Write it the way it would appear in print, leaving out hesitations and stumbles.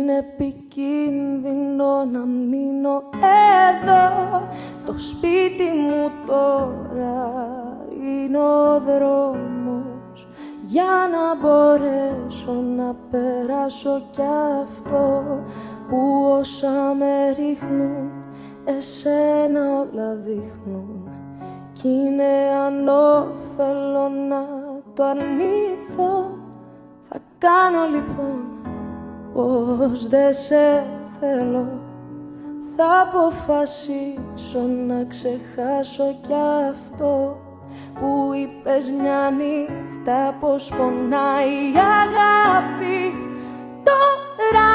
Είναι επικίνδυνο να μείνω εδώ. Το σπίτι μου τώρα είναι ο δρόμος για να μπορέσω να περάσω κι αυτό που όσα με ρίχνουν εσένα όλα δείχνουν. Κι είναι ανώφελο να το αρνηθώ. Θα κάνω λοιπόν πως δεν σε θέλω. Θα αποφασίσω να ξεχάσω κι αυτό που είπες μια νύχτα πως πονάει η αγάπη. Τώρα